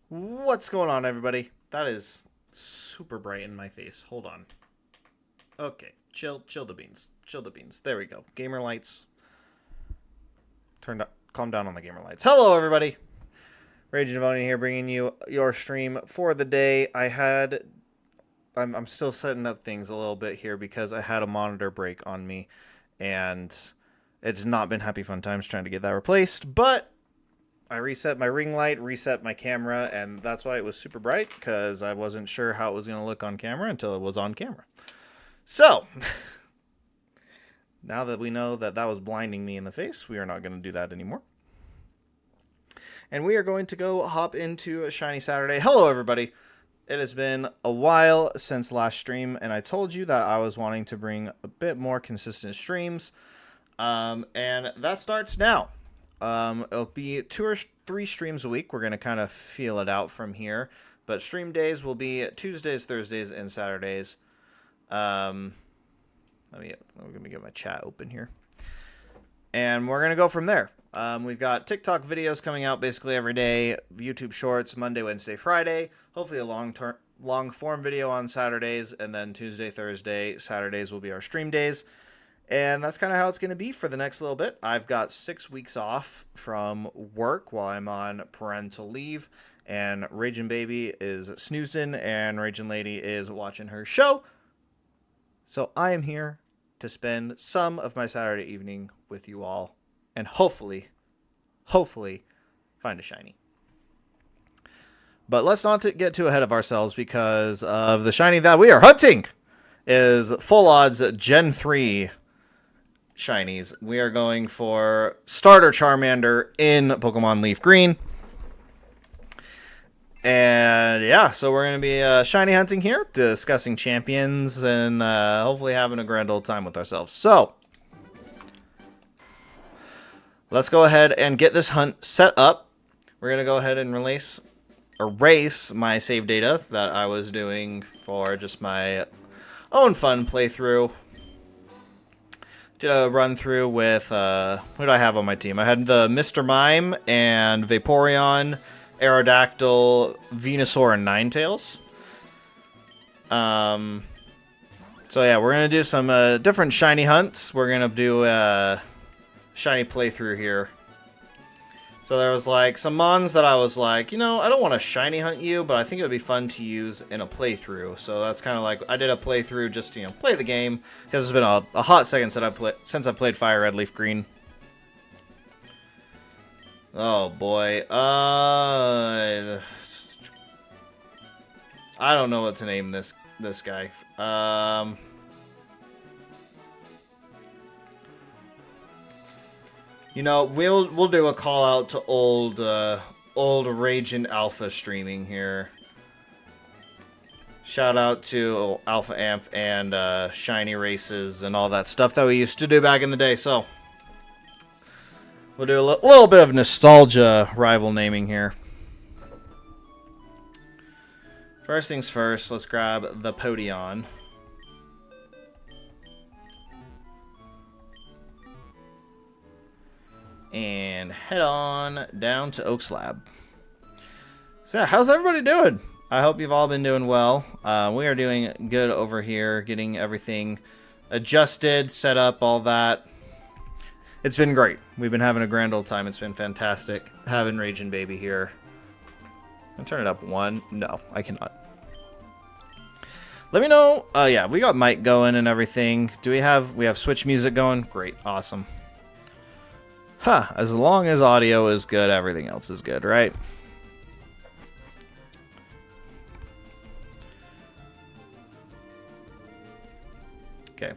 What's going on, everybody? That is super bright in my face. Hold on. Okay, chill the beans. Chill the beans. There we go. Gamer lights. Turned up. Calm down on the gamer lights. Hello, everybody. Rage Devonian here, bringing you your stream for the day. I'm still setting up things a little bit here because I had a monitor break on me, and it's not been happy fun times trying to get that replaced, but I reset my ring light, reset my camera, and that's why it was super bright, because I wasn't sure how it was going to look on camera until it was on camera. So, now that we know that that was blinding me in the face, we are not going to do that anymore. And we are going to go hop into a Shiny Saturday. Hello, everybody. It has been a while since last stream, and I told you that I was wanting to bring a bit more consistent streams, and that starts now. It'll be 2 or 3 streams a week. We're going to kind of feel it out from here. But stream days will be Tuesdays, Thursdays, and Saturdays. Let me get my chat open here. And we're going to go from there. We've got TikTok videos coming out basically every day. YouTube Shorts, Monday, Wednesday, Friday. Hopefully a long form video on Saturdays. And then Tuesday, Thursday, Saturdays will be our stream days. And that's kind of how it's going to be for the next little bit. I've got 6 weeks off from work while I'm on parental leave. And Raging Baby is snoozing and Raging Lady is watching her show. So I am here to spend some of my Saturday evening with you all. And hopefully find a shiny. But let's not get too ahead of ourselves because of the shiny that we are hunting is Full Odds Gen 3 shinies. We are going for Starter Charmander in Pokemon Leaf Green. And yeah, so we're going to be shiny hunting here, discussing champions, and hopefully having a grand old time with ourselves. So, let's go ahead and get this hunt set up. We're going to go ahead and erase my save data that I was doing for just my own fun playthrough. Did a run through with, who did I have on my team? I had the Mr. Mime and Vaporeon, Aerodactyl, Venusaur, and Ninetales. So yeah, we're going to do some different shiny hunts. We're going to do a shiny playthrough here. So there was like some mons that I was like, you know, I don't want to shiny hunt you, but I think it would be fun to use in a playthrough. So that's kind of like, I did a playthrough just to, you know, play the game. Because it's been a hot second since I played Fire Red, Leaf Green. Oh boy. I don't know what to name this guy. You know, we'll do a call out to old Raging Alpha streaming here. Shout out to Alpha Amp and Shiny Races and all that stuff that we used to do back in the day. So we'll do a little bit of nostalgia rival naming here. First things first, let's grab the Podion. And head on down to Oaks Lab. So yeah, how's everybody doing? I hope you've all been doing well. We are doing good over here, getting everything adjusted, set up, all that. It's been great. We've been having a grand old time. It's been fantastic having Raging Baby here. I'll turn it up one. No, I cannot. Let me know. Yeah, we got mic going and everything. We have Switch music going? Great, awesome. Huh, as long as audio is good, everything else is good, right? Okay,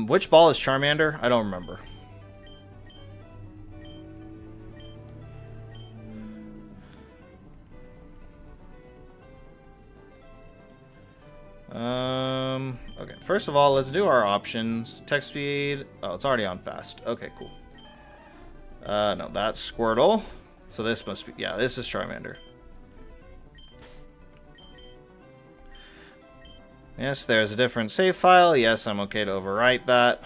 which ball is Charmander? I don't remember. Okay, first of all, let's do our options. Text speed, oh, it's already on fast. Okay, cool. No, that's Squirtle. So this must be, yeah, this is Charmander. Yes, there's a different save file. Yes, I'm okay to overwrite that.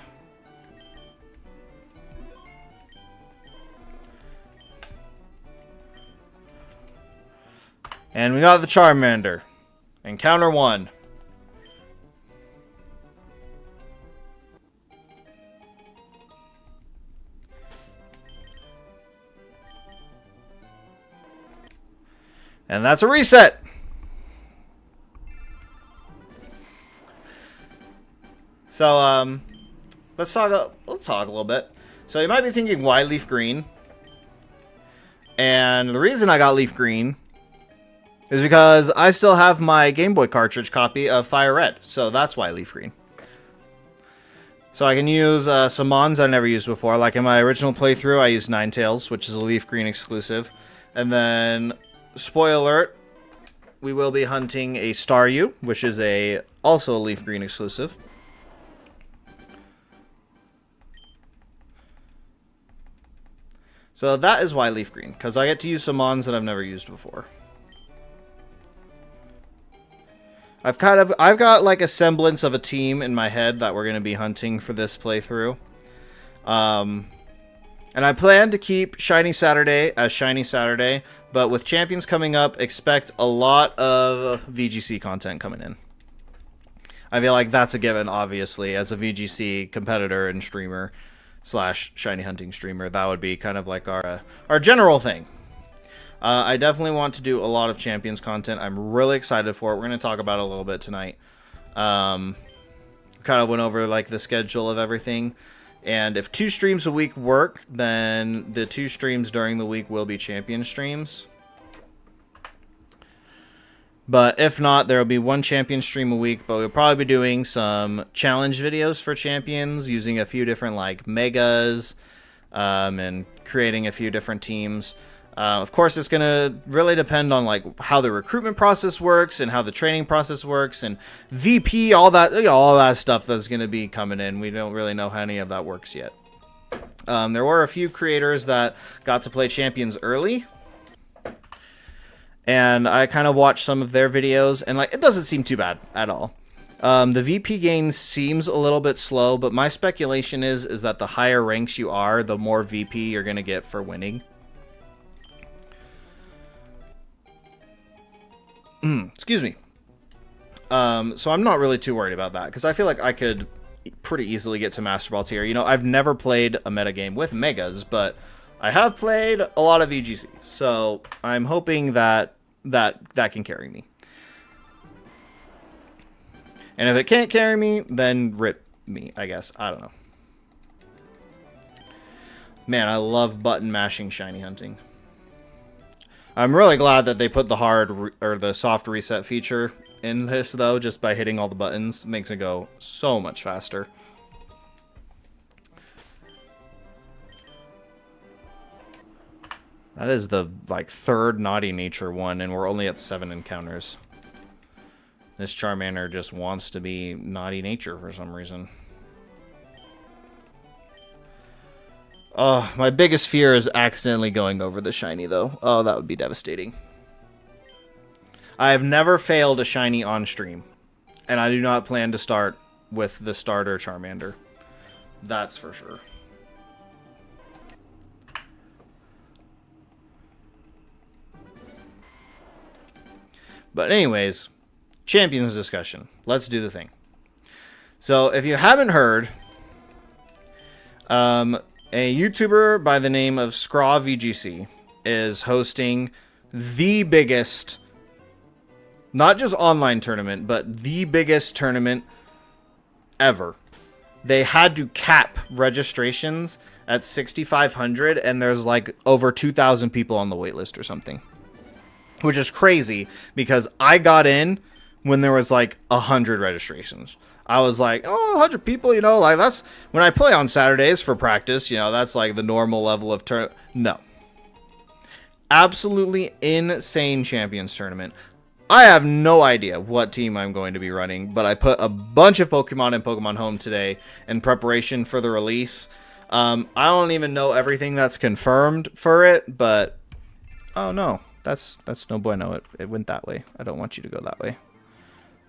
And we got the Charmander. Encounter 1. And that's a reset. So, let's talk a little bit. So you might be thinking, why Leaf Green? And the reason I got Leaf Green is because I still have my Game Boy cartridge copy of Fire Red. So that's why Leaf Green. So I can use some mons I never used before. Like in my original playthrough, I used Ninetales, which is a Leaf Green exclusive. And then, spoiler alert, we will be hunting a Staryu, which is also a Leaf Green exclusive. So that is why Leaf Green, because I get to use some mons that I've never used before. I've got like a semblance of a team in my head that we're going to be hunting for this playthrough. And I plan to keep Shiny Saturday as Shiny Saturday, but with Champions coming up, expect a lot of VGC content coming in. I feel like that's a given, obviously, as a VGC competitor and streamer / shiny hunting streamer. That would be kind of like our general thing. I definitely want to do a lot of Champions content. I'm really excited for it. We're going to talk about it a little bit tonight. Kind of went over like the schedule of everything. And if 2 streams a week work, then the 2 streams during the week will be Champion streams. But if not, there will be one champion stream a week, but we'll probably be doing some challenge videos for champions using a few different like megas and creating a few different teams. Of course, it's going to really depend on like how the recruitment process works and how the training process works and VP, all that stuff that's going to be coming in. We don't really know how any of that works yet. There were a few creators that got to play champions early, and I kind of watched some of their videos, and like it doesn't seem too bad at all. The VP gain seems a little bit slow, but my speculation is that the higher ranks you are, the more VP you're gonna get for winning. Excuse me. So I'm not really too worried about that because I feel like I could pretty easily get to Master Ball tier. You know, I've never played a metagame with megas, but I have played a lot of VGC, so I'm hoping that that can carry me. And if it can't carry me, then rip me, I guess. I don't know. Man, I love button mashing shiny hunting. I'm really glad that they put the the soft reset feature in this, though, just by hitting all the buttons. It makes it go so much faster. That is the, like, third Naughty Nature one, and we're only at 7 encounters. This Charmander just wants to be Naughty Nature for some reason. Oh, my biggest fear is accidentally going over the shiny, though. Oh, that would be devastating. I have never failed a shiny on stream, and I do not plan to start with the starter Charmander. That's for sure. But anyways, champions discussion. Let's do the thing. So if you haven't heard, a YouTuber by the name of Scraw VGC is hosting the biggest, not just online tournament, but the biggest tournament ever. They had to cap registrations at 6,500, and there's like over 2,000 people on the waitlist or something. Which is crazy, because I got in when there was like 100 registrations. I was like, oh, 100 people, you know, like that's when I play on Saturdays for practice, you know, that's like the normal level of No. Absolutely insane champions tournament. I have no idea what team I'm going to be running, but I put a bunch of Pokemon in Pokemon Home today in preparation for the release. I don't even know everything that's confirmed for it, but oh no. That's no bueno. It went that way. I don't want you to go that way.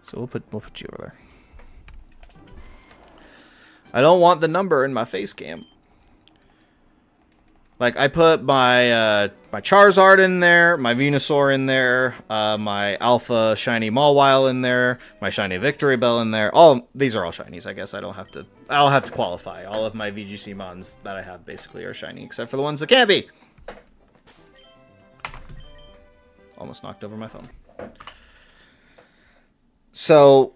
So we'll put you over there. I don't want the number in my face cam. Like I put my my Charizard in there, my Venusaur in there, my Alpha Shiny Mawile in there, my Shiny Victory Bell in there. All these are all shinies, I guess. I'll have to qualify. All of my VGC mons that I have basically are shiny, except for the ones that can't be. Almost knocked over my phone. So,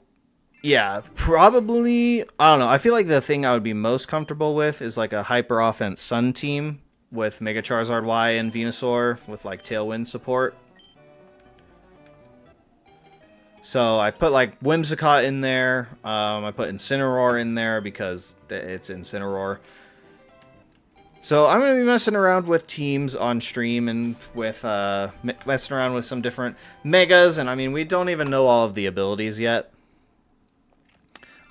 yeah, probably, I don't know. I feel like the thing I would be most comfortable with is like a Hyper Offense Sun team with Mega Charizard Y and Venusaur with like Tailwind support. So I put like Whimsicott in there. I put Incineroar in there because it's Incineroar. So I'm going to be messing around with teams on stream and with messing around with some different megas. And I mean, we don't even know all of the abilities yet.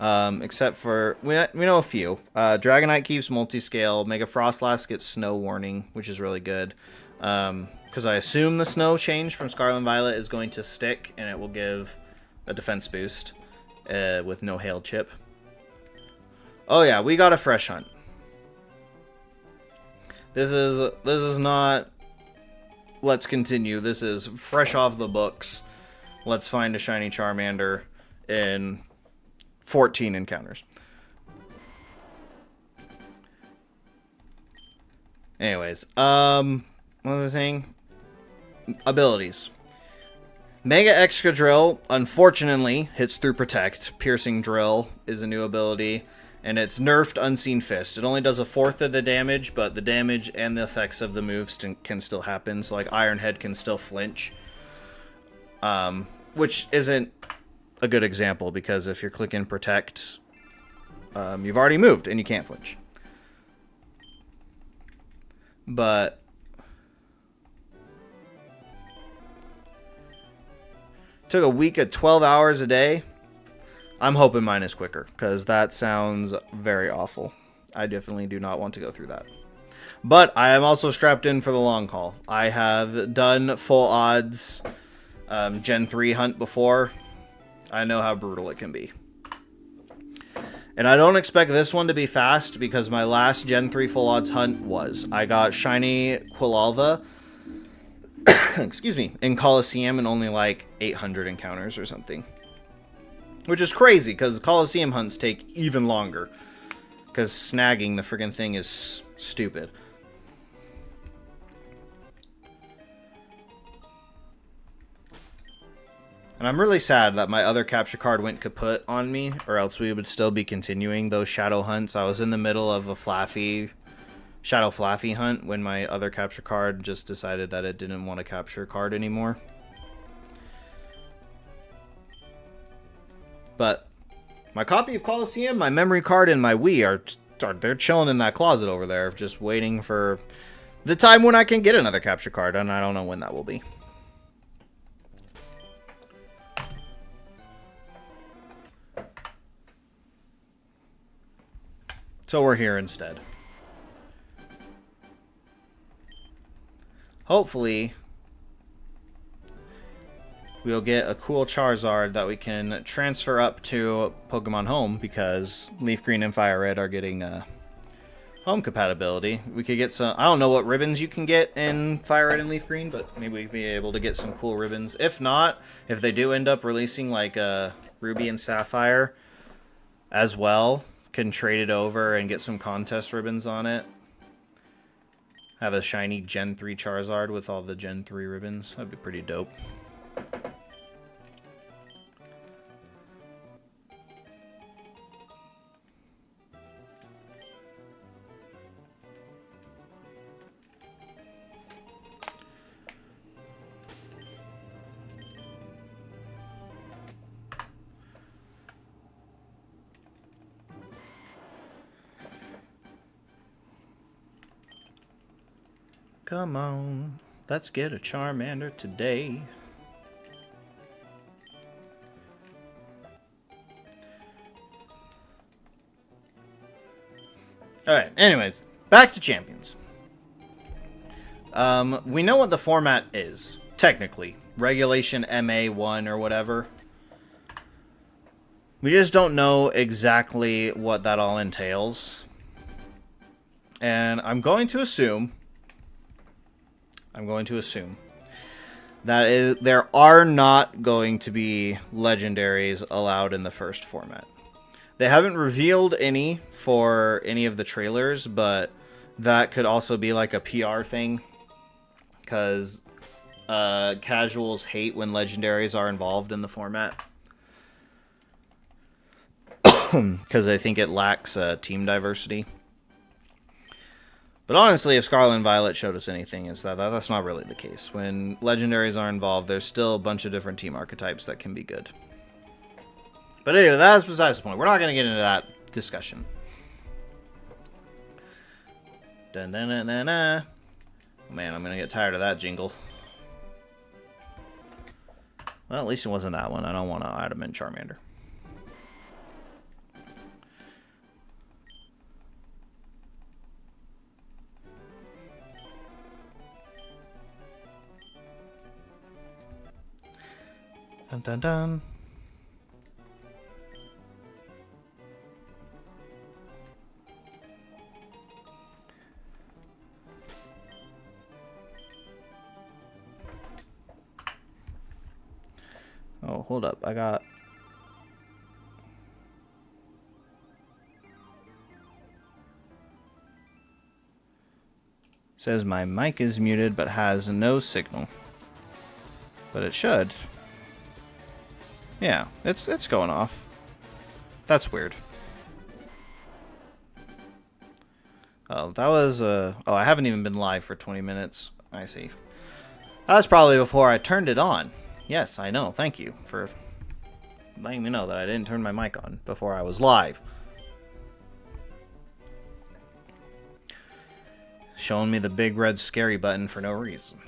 Except for, we know a few. Dragonite keeps multi-scale. Mega Frostlass gets Snow Warning, which is really good. Because I assume the Snow change from Scarlet and Violet is going to stick, and it will give a defense boost with no Hail Chip. Oh yeah, we got a Fresh Hunt. This is not let's continue. This is fresh off the books. Let's find a shiny Charmander in 14 encounters. Anyways, what was I saying? Abilities. Mega Excadrill, unfortunately, hits through Protect. Piercing Drill is a new ability. And it's nerfed Unseen Fist. It only does a fourth of the damage, but the damage and the effects of the moves can still happen. So, like, Iron Head can still flinch. which isn't a good example because if you're clicking protect, you've already moved and you can't flinch. But took a week of 12 hours a day. I'm hoping mine is quicker because that sounds very awful. I definitely do not want to go through that. But I am also strapped in for the long haul. I have done full odds Gen 3 hunt before. I know how brutal it can be. And I don't expect this one to be fast because my last Gen 3 full odds hunt was. I got shiny Quilalva, excuse me, in Coliseum in only like 800 encounters or something. Which is crazy because Coliseum hunts take even longer. Because snagging the friggin' thing is stupid. And I'm really sad that my other capture card went kaput on me, or else we would still be continuing those shadow hunts. I was in the middle of a shadow Flaffy hunt when my other capture card just decided that it didn't want to capture a card anymore. But my copy of Coliseum, my memory card, and my Wii they're chilling in that closet over there, just waiting for the time when I can get another capture card, and I don't know when that will be. So we're here instead. Hopefully, we'll get a cool Charizard that we can transfer up to Pokemon Home because Leaf Green and Fire Red are getting home compatibility. We could get some... I don't know what ribbons you can get in Fire Red and Leaf Green, but maybe we'd be able to get some cool ribbons. If not, if they do end up releasing like Ruby and Sapphire as well, can trade it over and get some contest ribbons on it. Have a shiny Gen 3 Charizard with all the Gen 3 ribbons. That'd be pretty dope. Come on, let's get a Charmander today. Alright, anyways, back to Champions. We know what the format is, technically. Regulation MA1 or whatever. We just don't know exactly what that all entails. And I'm going to assume that there are not going to be legendaries allowed in the first format. They haven't revealed any for any of the trailers, but that could also be like a PR thing. Because casuals hate when legendaries are involved in the format. Because I think it lacks team diversity. But honestly, if Scarlet and Violet showed us anything, is that's not really the case. When legendaries are involved, there's still a bunch of different team archetypes that can be good. But anyway, that's besides the point. We're not going to get into that discussion. Dun, dun, dun, dun, dun. Man, I'm going to get tired of that jingle. Well, at least it wasn't that one. I don't want to item in Charmander. Dun dun dun. Oh, hold up. I got... Says my mic is muted but has no signal. But it should. Yeah, it's going off. That's weird. Oh, that was oh, I haven't even been live for 20 minutes. I see. That was probably before I turned it on. Yes, I know. Thank you for letting me know that I didn't turn my mic on before I was live. Showing me the big red scary button for no reason.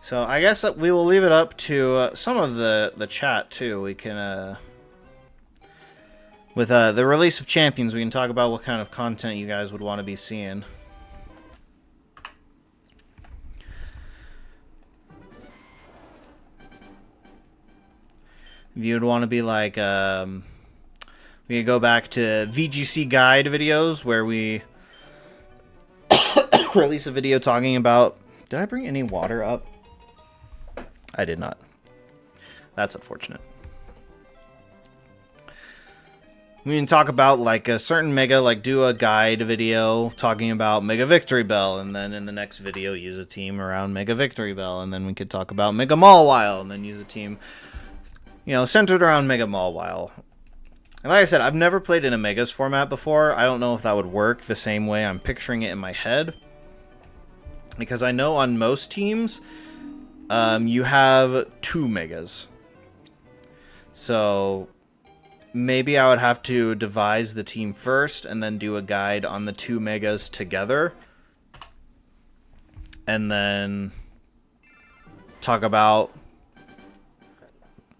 So I guess that we will leave it up to some of the chat too. We can, with the release of Champions, we can talk about what kind of content you guys would want to be seeing. If you'd want to be like, we could go back to VGC guide videos where we release a video talking about. Did I bring any water up? I did not. That's unfortunate. We can talk about like a certain mega, like do a guide video talking about Mega Victory Bell, and then in the next video use a team around Mega Victory Bell, and then we could talk about Mega Mawile, and then use a team, you know, centered around Mega Mawile. And like I said, I've never played in a Megas format before. I don't know if that would work the same way I'm picturing it in my head, because I know on most teams, you have 2 Megas. So maybe I would have to devise the team first and then do a guide on the 2 Megas together. And then talk about...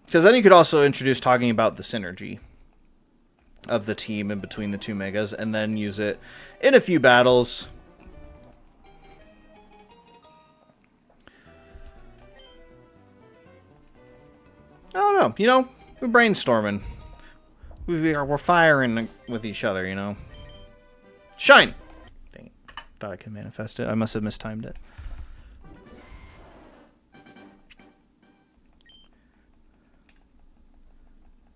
Because then you could also introduce talking about the synergy of the team in between the 2 Megas, and then use it in a few battles. I don't know, you know, we're brainstorming. We're firing with each other, you know. Shine! Dang it. Thought I could manifest it. I must have mistimed it.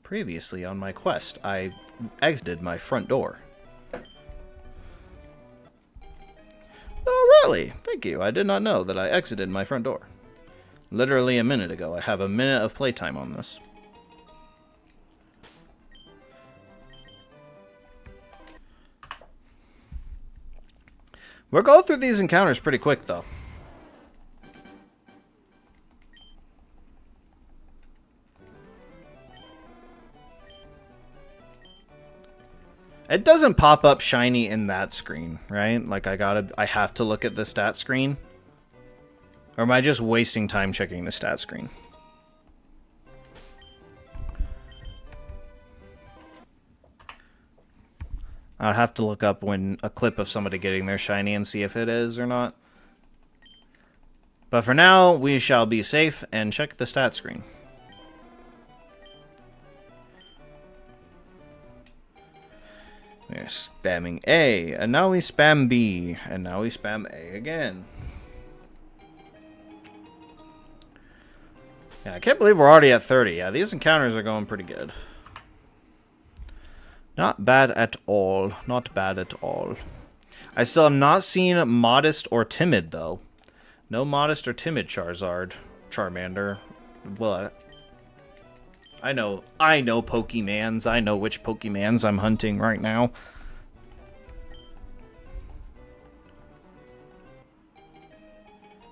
Previously on my quest, I exited my front door. Oh, really? Thank you. I did not know that I exited my front door. Literally a minute ago. I have a minute of playtime on this. We're going through these encounters pretty quick, though. It doesn't pop up shiny in that screen, right? Like I have to look at the stat screen. Or am I just wasting time checking the stat screen? I'd have to look up when a clip of somebody getting their shiny and see if it is or not. But for now, we shall be safe and check the stat screen. We're spamming A, and now we spam B, and now we spam A again. Yeah, I can't believe we're already at 30. Yeah, these encounters are going pretty good. Not bad at all. Not bad at all. I still have not seen Modest or Timid, though. No Modest or Timid Charmander. Well, I know Pokemans. I know which Pokemans I'm hunting right now.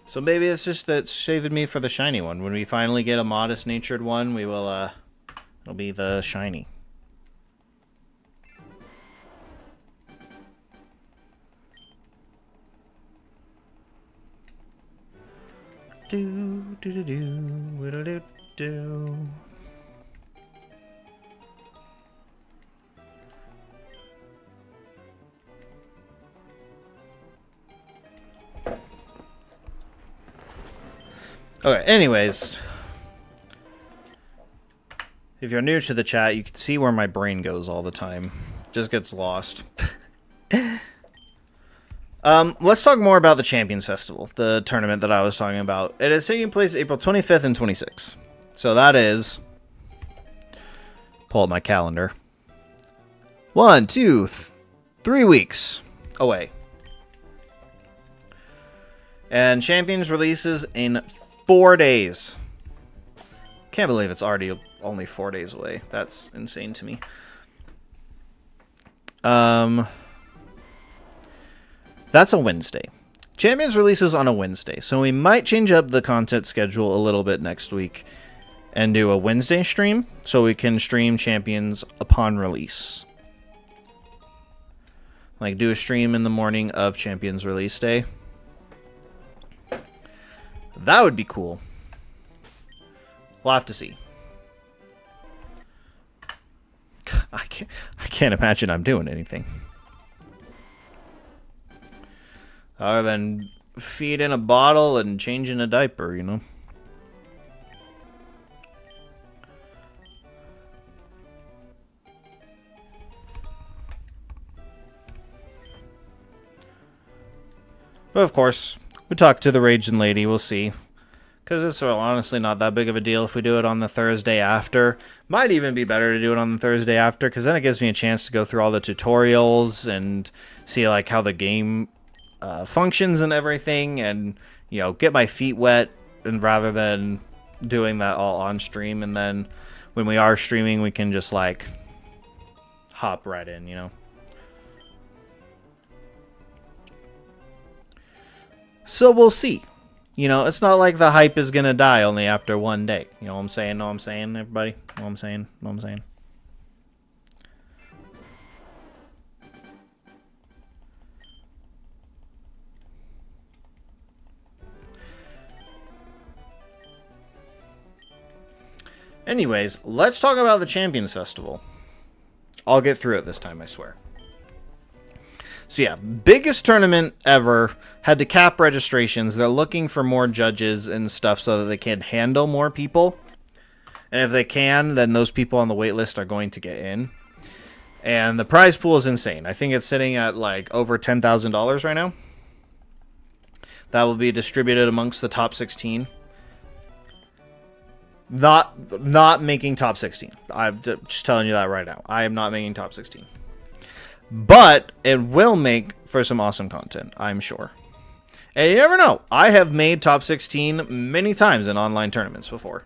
So maybe it's just that it's saving me for the shiny one. When we finally get a modest natured one, we will, it'll be the shiny. Do do do do do do. Okay, anyways. If you're new to the chat, you can see where my brain goes all the time. Just gets lost. Let's talk more about the Champions Festival, the tournament that I was talking about. It is taking place April 25th and 26th. So that is... Pull up my calendar. 1, 2, 3 weeks away. And Champions releases in 4 days. Can't believe it's already only 4 days away. That's insane to me. That's a Wednesday. Champions releases on a Wednesday, so we might change up the content schedule a little bit next week and do a Wednesday stream so we can stream Champions upon release. Like, do a stream in the morning of Champions release day. That would be cool. We'll have to see. I can't imagine I'm doing anything other than feeding a bottle and changing a diaper, you know. But of course, we talked to the Raging Lady. We'll see. Because it's honestly not that big of a deal if we do it on the Thursday after. Might even be better to do it on the Thursday after, because then it gives me a chance to go through all the tutorials and see like how the game functions and everything, and you know, get my feet wet, and rather than doing that all on stream, and then when we are streaming, we can just like hop right in, you know. So we'll see. You know, it's not like the hype is gonna die only after 1 day. You know what I'm saying? Know what I'm saying, everybody? Know what I'm saying? Know what I'm saying? Anyways, let's talk about the Champions Festival. I'll get through it this time, I swear. So yeah, biggest tournament ever. Had to cap registrations. They're looking for more judges and stuff so that they can handle more people. And if they can, then those people on the wait list are going to get in. And the prize pool is insane. I think it's sitting at like over $10,000 right now. That will be distributed amongst the top 16. Not making top 16. I'm just telling you that right now. I am not making top 16. But it will make for some awesome content, I'm sure. And you never know. I have made top 16 many times in online tournaments before.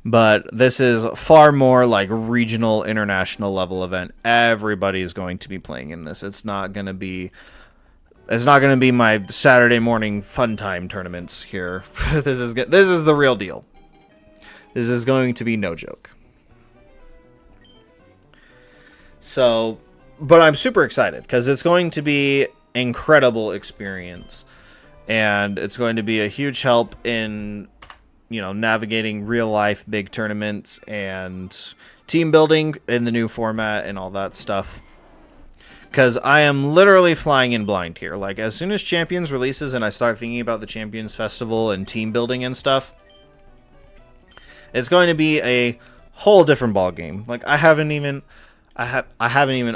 But this is far more like regional, international level event. Everybody is going to be playing in this. It's not going to be my Saturday morning fun time tournaments here. This is the real deal. This is going to be no joke. So, but I'm super excited because it's going to be incredible experience, and it's going to be a huge help in, you know, navigating real life big tournaments and team building in the new format and all that stuff. Because I am literally flying in blind here. Like, as soon as Champions releases and I start thinking about the Champions Festival and team building and stuff, it's going to be a whole different ball game. Like, I haven't even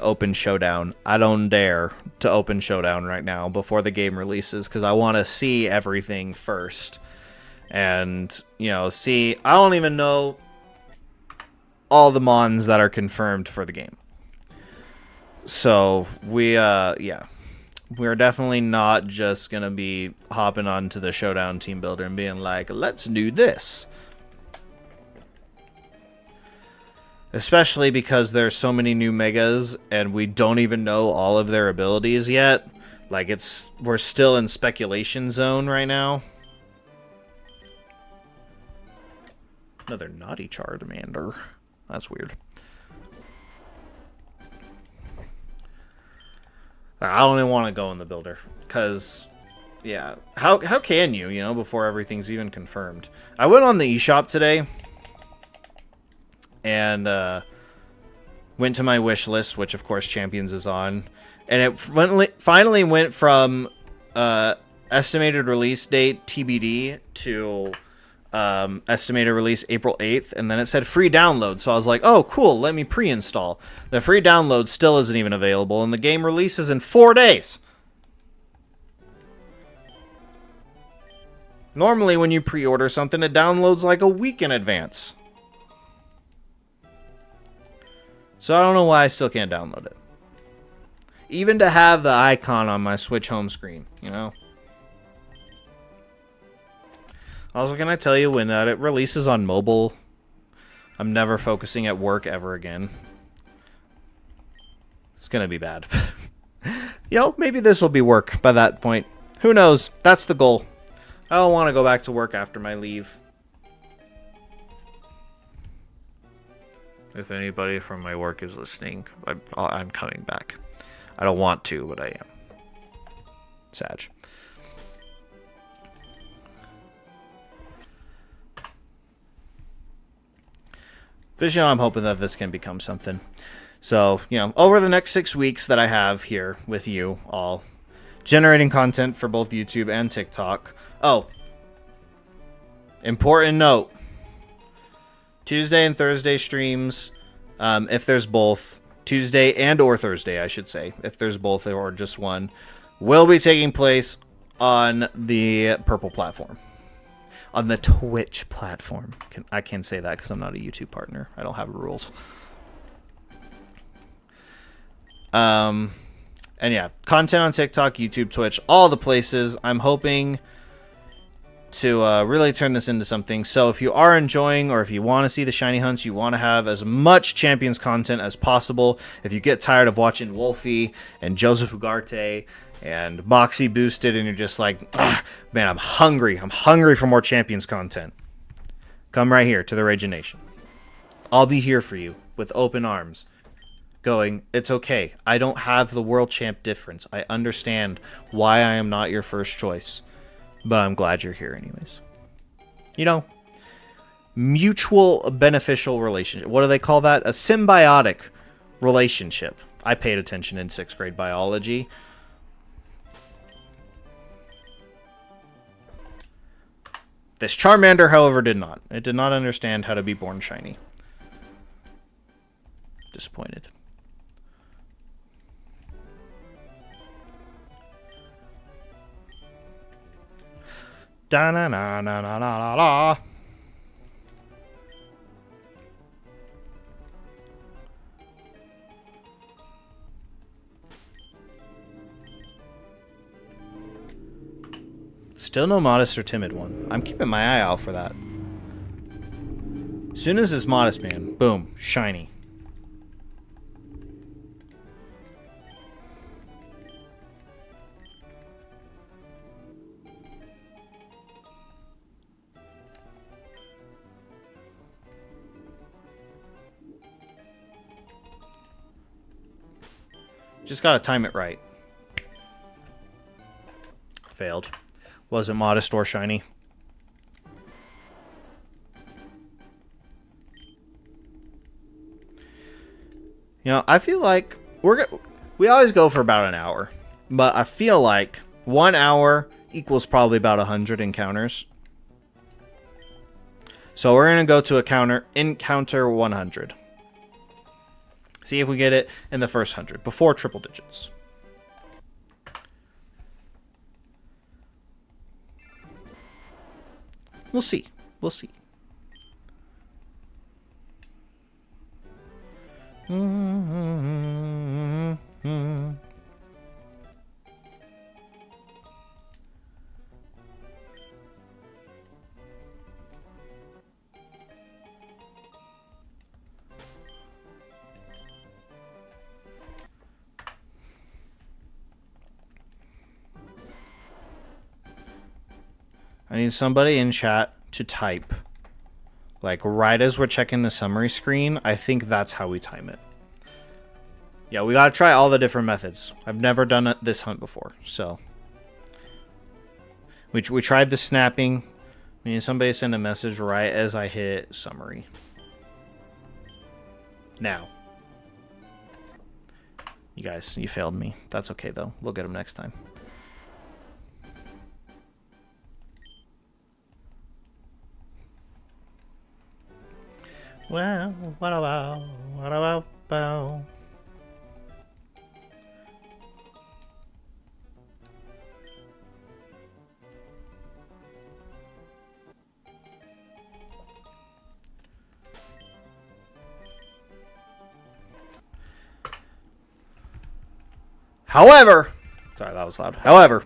opened Showdown. I don't dare to open Showdown right now before the game releases because I want to see everything first. And, you know, see, I don't even know all the mons that are confirmed for the game. So, we're definitely not just going to be hopping onto the Showdown team builder and being like, let's do this. Especially because there's so many new megas and we don't even know all of their abilities yet. Like, we're still in speculation zone right now. Another naughty Charmander. That's weird. I don't even want to go in the builder. Because, yeah. How can you, you know, before everything's even confirmed? I went on the eShop today. And went to my wish list, which of course Champions is on. And it finally went from estimated release date TBD to estimated release April 8th. And then it said free download. So I was like, oh, cool, let me pre-install. The free download still isn't even available. And the game releases in 4 days. Normally when you pre-order something, it downloads like a week in advance. So I don't know why I still can't download it. Even to have the icon on my Switch home screen, you know? Also, can I tell you, when it releases on mobile, I'm never focusing at work ever again. It's gonna be bad. You know, maybe this will be work by that point. Who knows? That's the goal. I don't want to go back to work after my leave. If anybody from my work is listening, I'm coming back. I don't want to, but I am. Sag. But, you know, I'm hoping that this can become something. So, you know, over the next 6 weeks that I have here with you all, generating content for both YouTube and TikTok. Oh, important note. Tuesday and Thursday streams, if there's both. Tuesday and or Thursday, I should say, if there's both or just one, will be taking place on the Purple platform. On the Twitch platform. I can't say that because I'm not a YouTube partner. I don't have rules. And yeah, content on TikTok, YouTube, Twitch, all the places. I'm hoping to really turn this into something. So if you are enjoying, or if you want to see the shiny hunts, you want to have as much Champions content as possible. If you get tired of watching Wolfie and Joseph Ugarte and Moxie Boosted, and you're just like, man, I'm hungry. I'm hungry for more Champions content. Come right here to the Raging Nation. I'll be here for you with open arms. Going, it's okay. I don't have the world champ difference. I understand why I am not your first choice. But I'm glad you're here anyways. You know, mutual beneficial relationship. What do they call that? A symbiotic relationship. I paid attention in 6th grade biology. This Charmander, however, did not. It did not understand how to be born shiny. Disappointed. Da na na na na na na. Still no Modest or Timid one. I'm keeping my eye out for that. As soon as it's Modest Man, boom, shiny. Just gotta time it right. Failed. Wasn't Modest or shiny. You know, I feel like we always go for about an hour, but I feel like 1 hour equals probably about 100 encounters. So we're gonna go to encounter 100. See if we get it in the first 100 before triple digits. We'll see. We'll see. I need somebody in chat to type. Like, right as we're checking the summary screen, I think that's how we time it. Yeah, we gotta try all the different methods. I've never done this hunt before, so. We tried the snapping. We need somebody to send a message right as I hit summary. Now. You guys, you failed me. That's okay, though. We'll get them next time. Well, what about? However, sorry, that was loud. However,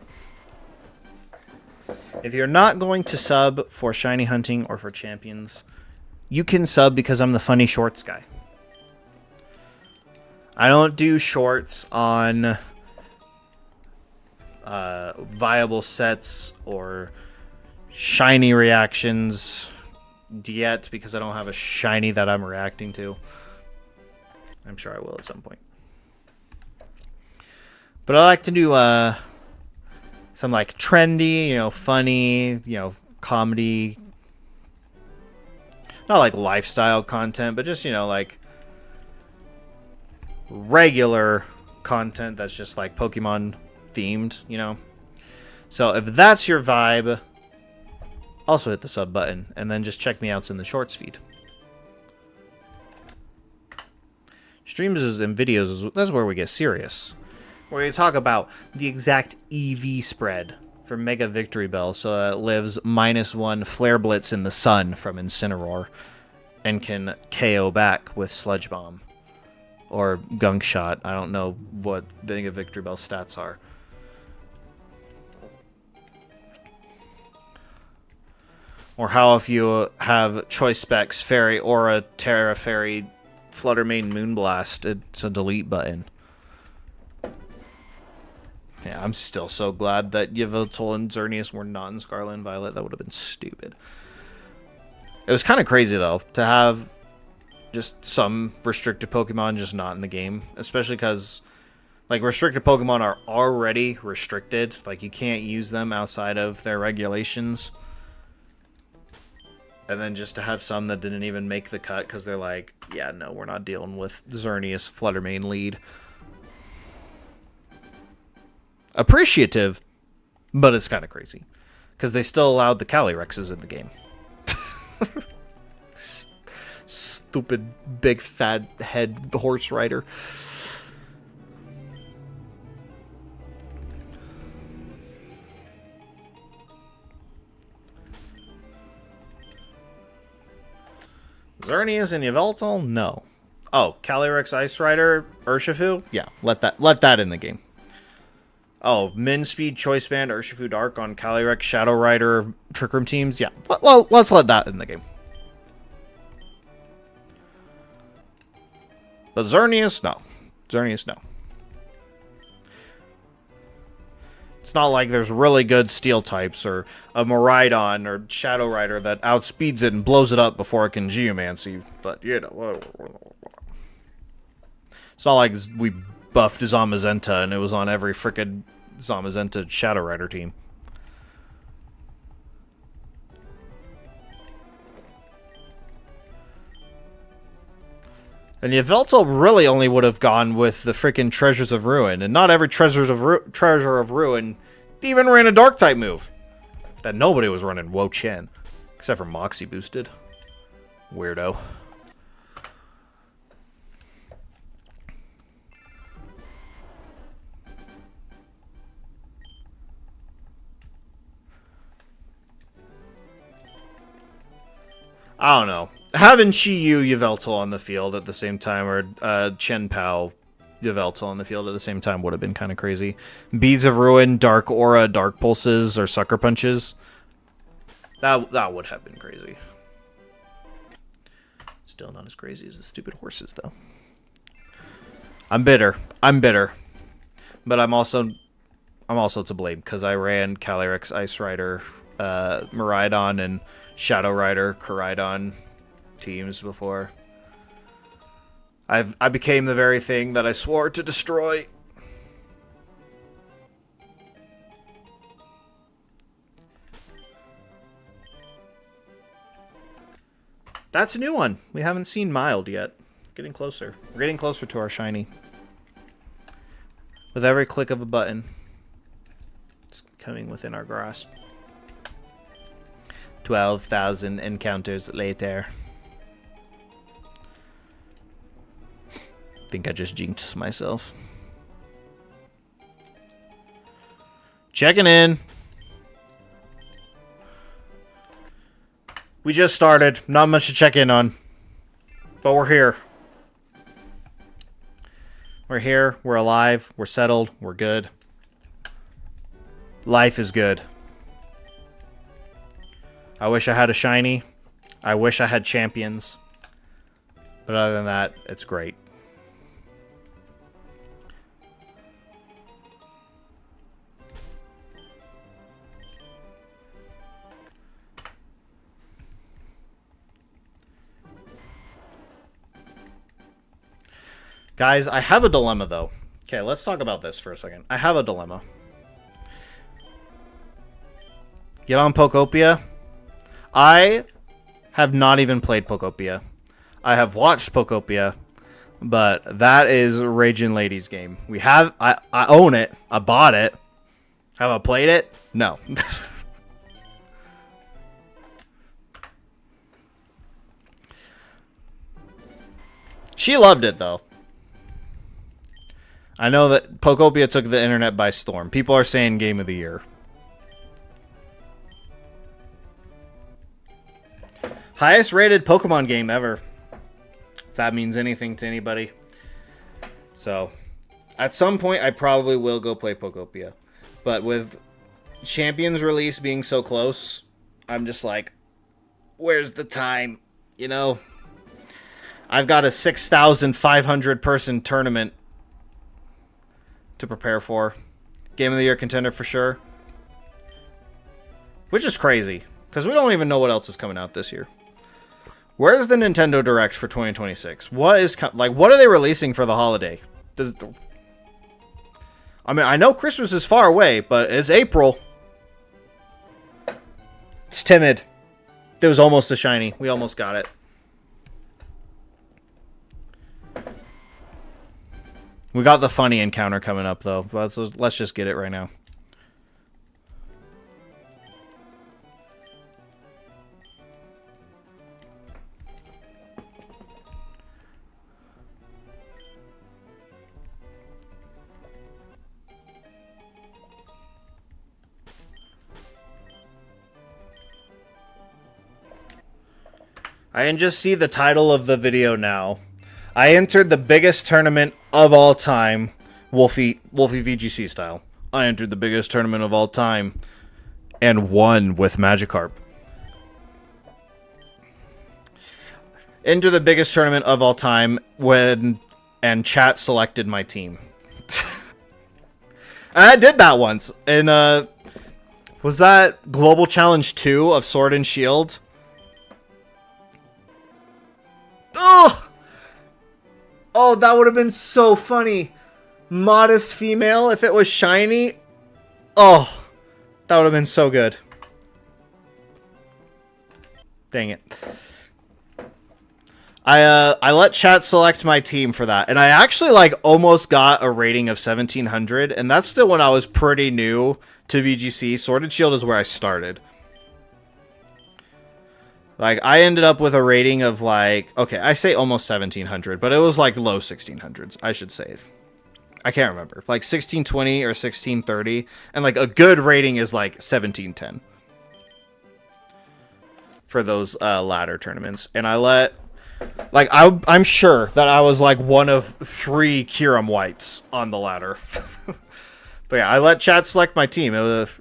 if you're not going to sub for shiny hunting or for champions, you can sub because I'm the funny shorts guy. I don't do shorts on viable sets or shiny reactions yet because I don't have a shiny that I'm reacting to. I'm sure I will at some point. But I like to do some like trendy, funny, comedy. Not like lifestyle content, but just, like regular content that's just like Pokemon themed, So if that's your vibe, also hit the sub button and then just check me out in the shorts feed. Streams and videos, that's where we get serious. Where we talk about the exact EV spread for Mega Victory Bell so that it lives -1 Flare Blitz in the sun from Incineroar and can KO back with Sludge Bomb. Or Gunk Shot. I don't know what Mega Victory Bell stats are. Or how if you have choice specs, Fairy, Aura, Terra Fairy, Flutter Mane, Moonblast, it's a delete button. Yeah, I'm still so glad that Yveltal and Xerneas were not in Scarlet and Violet. That would have been stupid. It was kind of crazy, though, to have just some restricted Pokemon just not in the game. Especially because, like, restricted Pokemon are already restricted. Like, you can't use them outside of their regulations. And then just to have some that didn't even make the cut because they're like, yeah, no, we're not dealing with Xerneas Flutter Mane lead. Appreciative, but it's kind of crazy. Because they still allowed the Calyrexes in the game. Stupid, big, fat head horse rider. Xerneas and Yveltal? No. Oh, Calyrex Ice Rider, Urshifu? Yeah, let that in the game. Oh, Min Speed, Choice Band, Urshifu Dark on Calyrex, Shadow Rider, Trick Room teams? Yeah, let's let that in the game. But Xerneas, no. Xerneas, no. It's not like there's really good steel types or a Miraidon or Shadow Rider that outspeeds it and blows it up before it can Geomancy. But, it's not like we buffed Zamazenta and it was on every frickin' Zamazenta Shadow Rider team. And Yveltal really only would have gone with the frickin' Treasures of Ruin, and not every Treasure of Ruin even ran a Dark-type move. That nobody was running Wo-Chien, except for Moxie boosted. Weirdo. I don't know. Having Chi-Yu Yveltal on the field at the same time, or Chen Pao Yveltal on the field at the same time would have been kind of crazy. Beads of Ruin, Dark Aura, Dark Pulses, or Sucker Punches. That would have been crazy. Still not as crazy as the stupid horses, though. I'm bitter. But I'm also to blame, because I ran Calyrex Ice Rider, Miraidon, and Shadow Rider, Koraidon teams before. I became the very thing that I swore to destroy. That's a new one. We haven't seen Mild yet. Getting closer. We're getting closer to our shiny. With every click of a button. It's coming within our grasp. 12,000 encounters later. I think I just jinxed myself. Checking in. We just started. Not much to check in on. But we're here. We're here. We're alive. We're settled. We're good. Life is good. I wish I had a shiny. I wish I had champions. But other than that, it's great. Guys, I have a dilemma, though. Okay, let's talk about this for a second. I have a dilemma. Get on Pokopia. I have not even played Pokopia. I have watched Pokopia, but that is Raging Lady's game. I own it. I bought it. Have I played it? No. She loved it, though. I know that Pokopia took the internet by storm. People are saying Game of the Year. Highest rated Pokemon game ever. If that means anything to anybody. So, at some point, I probably will go play Pokopia. But with Champions release being so close, I'm just like, where's the time? You know? I've got a 6,500 person tournament to prepare for. Game of the Year contender for sure. Which is crazy, because we don't even know what else is coming out this year. Where's the Nintendo Direct for 2026? What is what are they releasing for the holiday? I mean, I know Christmas is far away, but it's April. It's timid. It was almost a shiny. We almost got it. We got the funny encounter coming up, though. Let's just get it right now. I can just see the title of the video now. I entered the biggest tournament of all time, Wolfie VGC style. I entered the biggest tournament of all time and won with Magikarp. Enter the biggest tournament of all time and chat selected my team. I did that once in was that Global Challenge 2 of Sword and Shield? Ugh! Oh, that would have been so funny. Modest female, if it was shiny. Oh, that would have been so good. Dang it. I let chat select my team for that. And I actually, almost got a rating of 1700. And that's still when I was pretty new to VGC. Sword and Shield is where I started. I ended up with a rating of, okay, I say almost 1700, but it was, low 1600s, I should say. I can't remember. 1620 or 1630, and, a good rating is, 1710. For those, ladder tournaments. And I let, I'm sure that I was, one of 3 Kyurem Whites on the ladder. But, yeah, I let chat select my team. It was,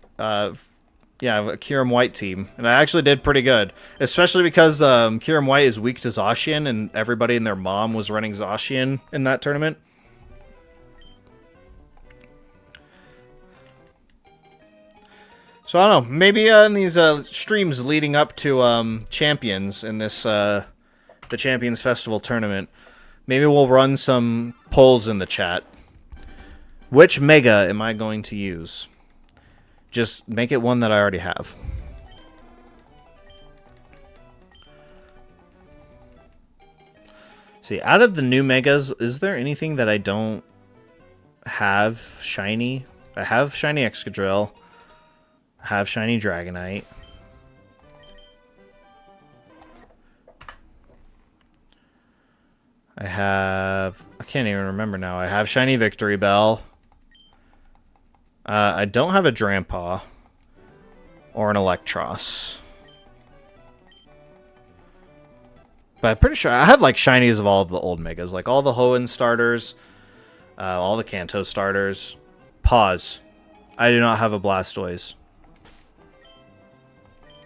yeah, a Kyurem White team. And I actually did pretty good. Especially because Kyurem White is weak to Zacian, and everybody and their mom was running Zacian in that tournament. So, I don't know. Maybe in these streams leading up to Champions in this, the Champions Festival tournament, maybe we'll run some polls in the chat. Which Mega am I going to use? Just make it one that I already have. See, out of the new Megas, is there anything that I don't have shiny? I have shiny Excadrill. I have shiny Dragonite. I can't even remember now. I have shiny Victory Bell. I don't have a Drampa or an Electros. But I'm pretty sure I have shinies of all of the old Megas. All the Hoenn starters. All the Kanto starters. Pause. I do not have a Blastoise.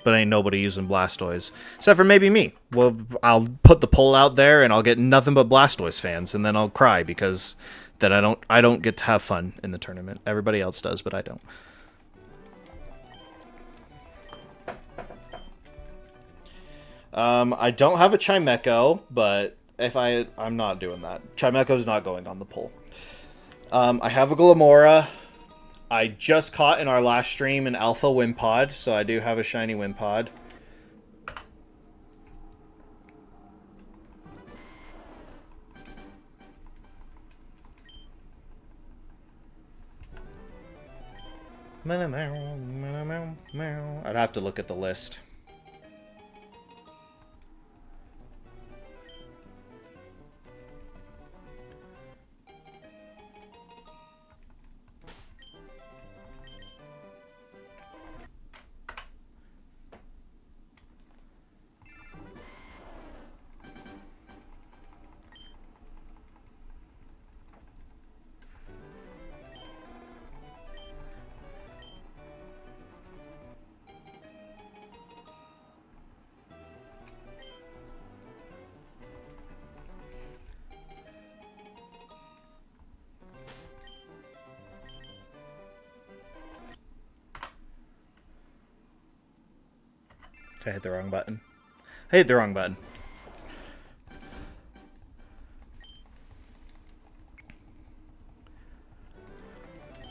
But ain't nobody using Blastoise. Except for maybe me. Well, I'll put the poll out there and I'll get nothing but Blastoise fans. And then I'll cry because then I don't get to have fun in the tournament. Everybody else does, but I don't. I don't have a Chimecho, but if I'm not doing that. Chimecho's not going on the poll. I have a Glimmora. I just caught in our last stream an Alpha Wimpod, so I do have a shiny Wimpod. I'd have to look at the list. I hit the wrong button. I hit the wrong button.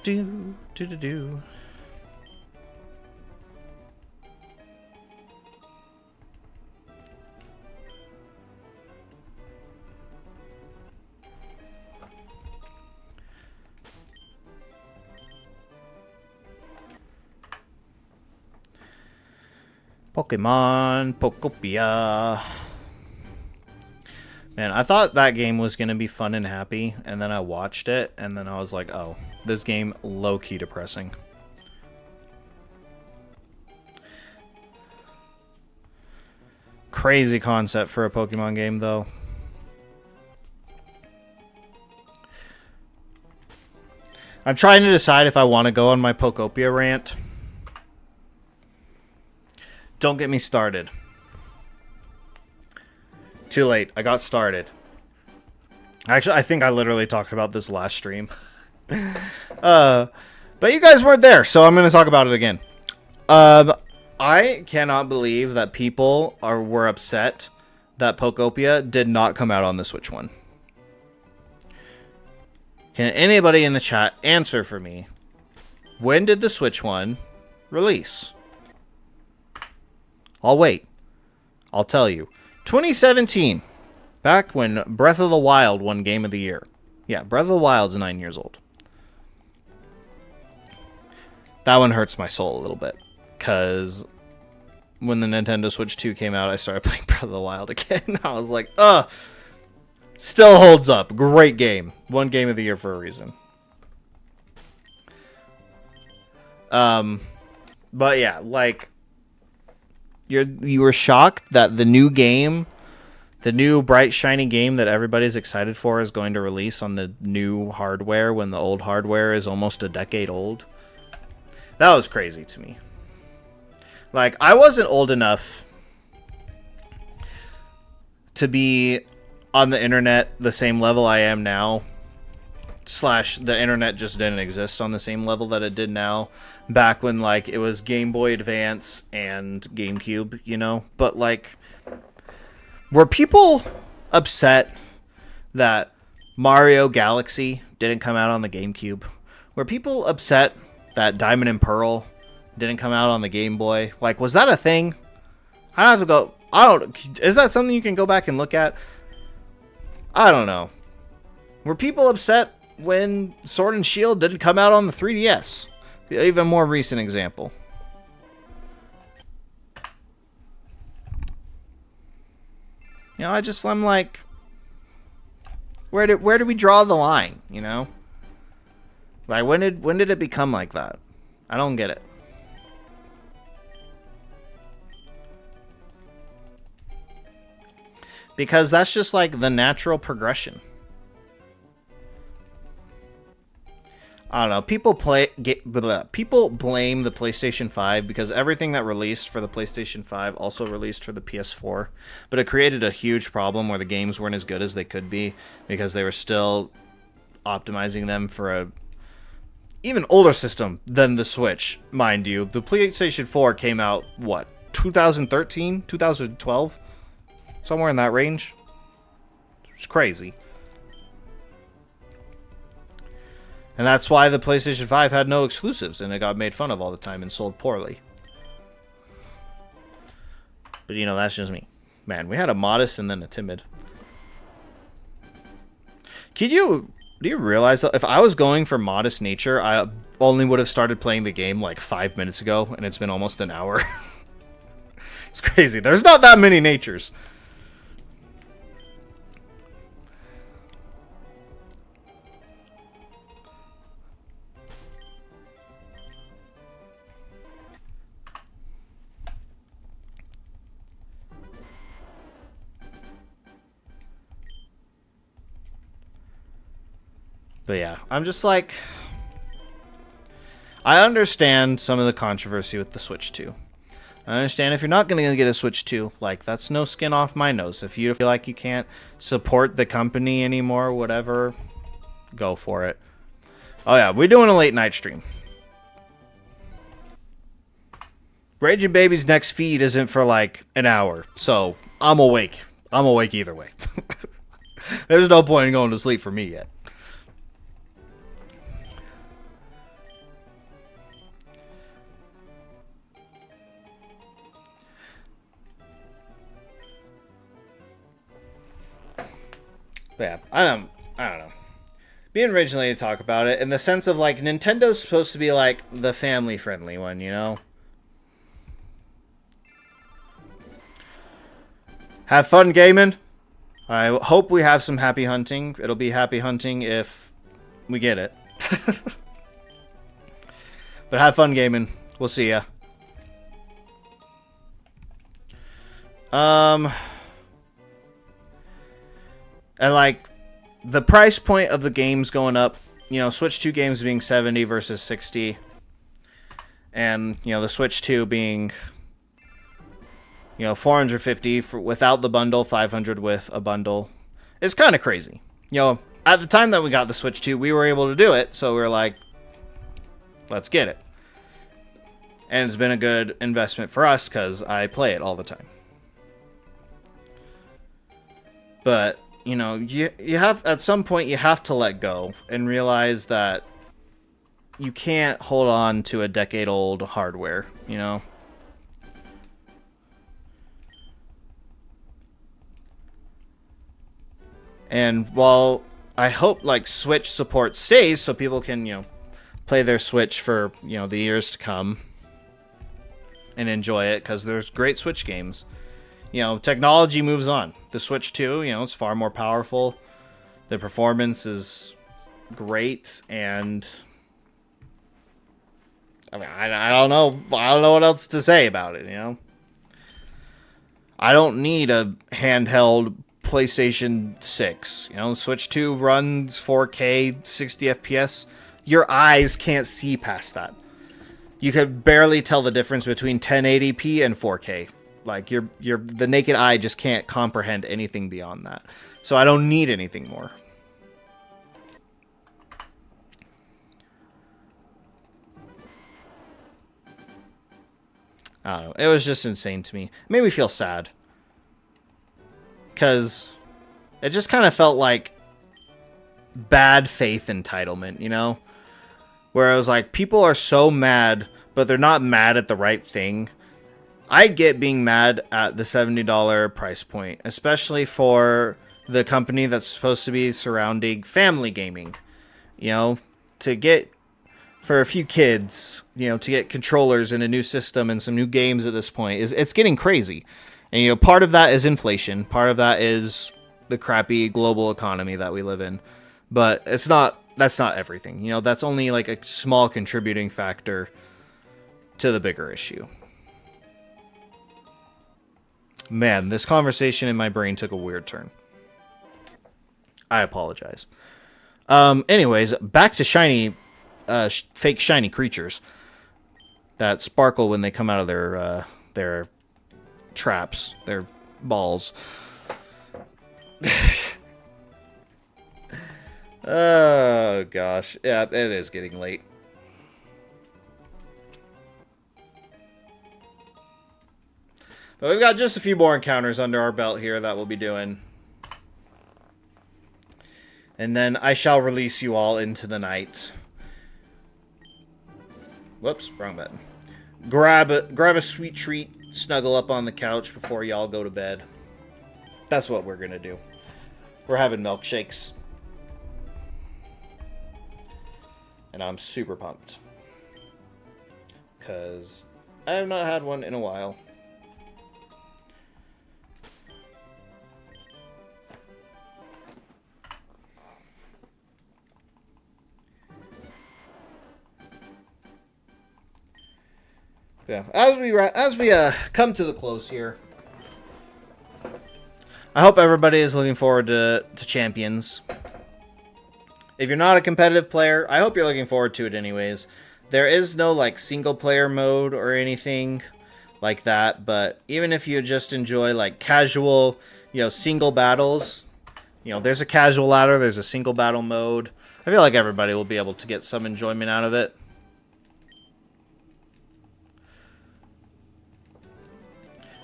Do. Pokemon Pokopia. Man, I thought that game was going to be fun and happy, and then I watched it, and then I was like, oh, this game low-key depressing. Crazy concept for a Pokemon game, though. I'm trying to decide if I want to go on my Pokopia rant. Don't get me started. Too late. I got started. Actually, I think I literally talked about this last stream. But you guys weren't there, so I'm going to talk about it again. I cannot believe that people were upset that Pokopia did not come out on the Switch one. Can anybody in the chat answer for me? When did the Switch one release? I'll wait. I'll tell you. 2017. Back when Breath of the Wild won Game of the Year. Yeah, Breath of the Wild's 9 years old. That one hurts my soul a little bit. Because when the Nintendo Switch 2 came out, I started playing Breath of the Wild again. I was like, ugh. Still holds up. Great game. Won Game of the Year for a reason. But yeah, like... You were shocked that the new game, the new bright shiny game that everybody's excited for is going to release on the new hardware when the old hardware is almost a decade old. That was crazy to me. Like, I wasn't old enough to be on the internet the same level I am now. Slash, the internet just didn't exist on the same level that it did now. Back when, like, it was Game Boy Advance and GameCube, you know? But, like, were people upset that Mario Galaxy didn't come out on the GameCube? Were people upset that Diamond and Pearl didn't come out on the Game Boy? Like, was that a thing? I have to go... Is that something you can go back and look at? I don't know. Were people upset when Sword and Shield didn't come out on the 3DS? Even more recent example. You know, I'm like, where did we draw the line, you know? Like, when did it become like that? I don't get it. Because that's just like the natural progression. I don't know. People blame the PlayStation 5 because everything that released for the PlayStation 5 also released for the PS4, but it created a huge problem where the games weren't as good as they could be because they were still optimizing them for a even older system than the Switch, mind you. The PlayStation 4 came out what, 2013, 2012, somewhere in that range. It's crazy. And that's why the PlayStation 5 had no exclusives, and it got made fun of all the time and sold poorly. But, you know, that's just me. Man, we had a modest and then a timid. Do you realize that if I was going for modest nature, I only would have started playing the game like 5 minutes ago, and it's been almost an hour? It's crazy. There's not that many natures. But yeah, I'm just like, I understand some of the controversy with the Switch 2. I understand if you're not going to get a Switch 2, like, that's no skin off my nose. If you feel like you can't support the company anymore, whatever, go for it. Oh yeah, we're doing a late night stream. Raging Baby's next feed isn't for like an hour, so I'm awake. I'm awake either way. There's no point in going to sleep for me yet. But yeah, I don't know. Being originally to talk about it in the sense of like Nintendo's supposed to be like the family friendly one, you know? Have fun gaming. I hope we have some happy hunting. It'll be happy hunting if we get it. But have fun gaming. We'll see ya. And like the price point of the games going up, you know, Switch 2 games being 70 versus 60, and you know the Switch 2 being, you know, 450 for without the bundle, 500 with a bundle. It's kind of crazy. You know, at the time that we got the Switch 2, we were able to do it, so we were like, let's get it. And it's been a good investment for us because I play it all the time. But you know, you have, at some point you have to let go and realize that you can't hold on to a decade-old hardware, you know? And while I hope like Switch support stays so people can, you know, play their Switch for, you know, the years to come and enjoy it because there's great Switch games. You know, technology moves on. The Switch 2, you know, it's far more powerful. The performance is great, and I mean, I don't know. I don't know what else to say about it, you know? I don't need a handheld PlayStation 6. You know, Switch 2 runs 4K, 60 FPS. Your eyes can't see past that. You could barely tell the difference between 1080p and 4K. Like the naked eye just can't comprehend anything beyond that. So I don't need anything more. I don't know. It was just insane to me. It made me feel sad. Because it just kind of felt like bad faith entitlement, you know? Where I was like, people are so mad, but they're not mad at the right thing. I get being mad at the $70 price point, especially for the company that's supposed to be surrounding family gaming. You know, to get, for a few kids, you know, to get controllers in a new system and some new games at this point, it's getting crazy. And, you know, part of that is inflation. Part of that is the crappy global economy that we live in. But that's not everything. You know, that's only like a small contributing factor to the bigger issue. Man, this conversation in my brain took a weird turn. I apologize. Anyways, back to Shiny fake shiny creatures that sparkle when they come out of their traps, their balls. Oh gosh, yeah, it is getting late. But we've got just a few more encounters under our belt here that we'll be doing. And then I shall release you all into the night. Whoops, wrong button. Grab a sweet treat, snuggle up on the couch before y'all go to bed. That's what we're gonna do. We're having milkshakes. And I'm super pumped. Because I have not had one in a while. Yeah, as we come to the close here, I hope everybody is looking forward to Champions. If you're not a competitive player, I hope you're looking forward to it anyways. There is no like single player mode or anything like that, but even if you just enjoy like casual, single battles, there's a casual ladder, there's a single battle mode. I feel like everybody will be able to get some enjoyment out of it.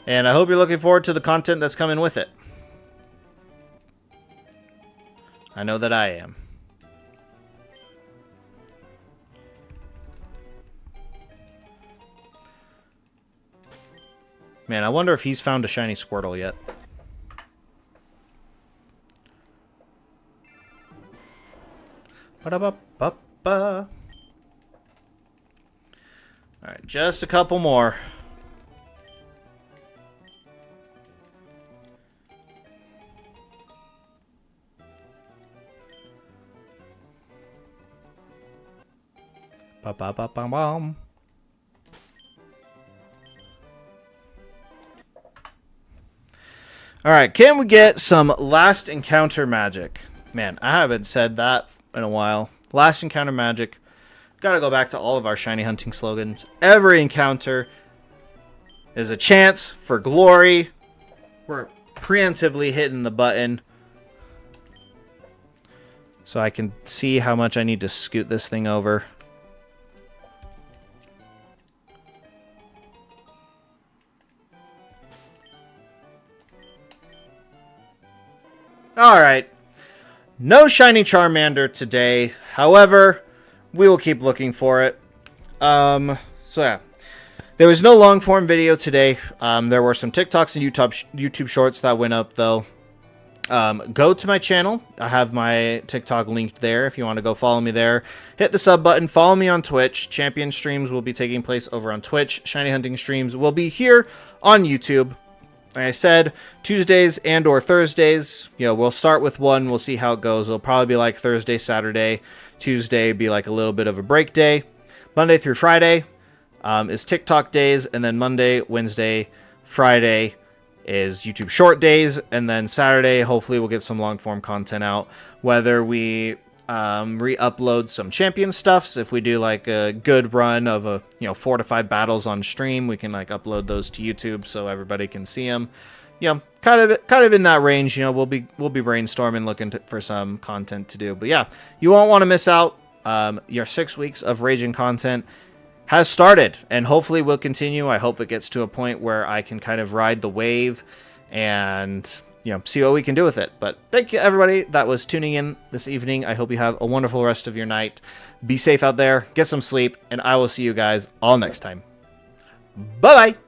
And I hope you're looking forward to the content that's coming with it. I know that I am. Man, I wonder if he's found a shiny Squirtle yet. Ba-da-ba-ba-ba. Alright, just a couple more. Ba-ba-ba-ba-bum. Alright, can we get some last encounter magic? Man, I haven't said that in a while. Last encounter magic. Gotta go back to all of our shiny hunting slogans. Every encounter is a chance for glory. We're preemptively hitting the button so I can see how much I need to scoot this thing over. Alright. No shiny Charmander today. However, we will keep looking for it. So yeah. There was no long form video today. There were some TikToks and YouTube shorts that went up though. Go to my channel. I have my TikTok linked there if you want to go follow me there. Hit the sub button. Follow me on Twitch. Champion streams will be taking place over on Twitch. Shiny hunting streams will be here on YouTube. Like I said, Tuesdays and or Thursdays, we'll start with one. We'll see how it goes. It'll probably be like Thursday, Saturday. Tuesday be like a little bit of a break day. Monday through Friday is TikTok days. And then Monday, Wednesday, Friday is YouTube short days. And then Saturday, hopefully we'll get some long form content out. Whether we re-upload some champion stuffs, if we do like a good run of 4 to 5 battles on stream, we can like upload those to YouTube so everybody can see them. Kind of in that range. We'll be brainstorming, looking for some content to do. But yeah, you won't want to miss out. Your 6 weeks of raging content has started, and hopefully will continue. I hope it gets to a point where I can kind of ride the wave and see what we can do with it. But thank you, everybody that was tuning in this evening. I hope you have a wonderful rest of your night. Be safe out there, get some sleep, and I will see you guys all next time. Bye-bye!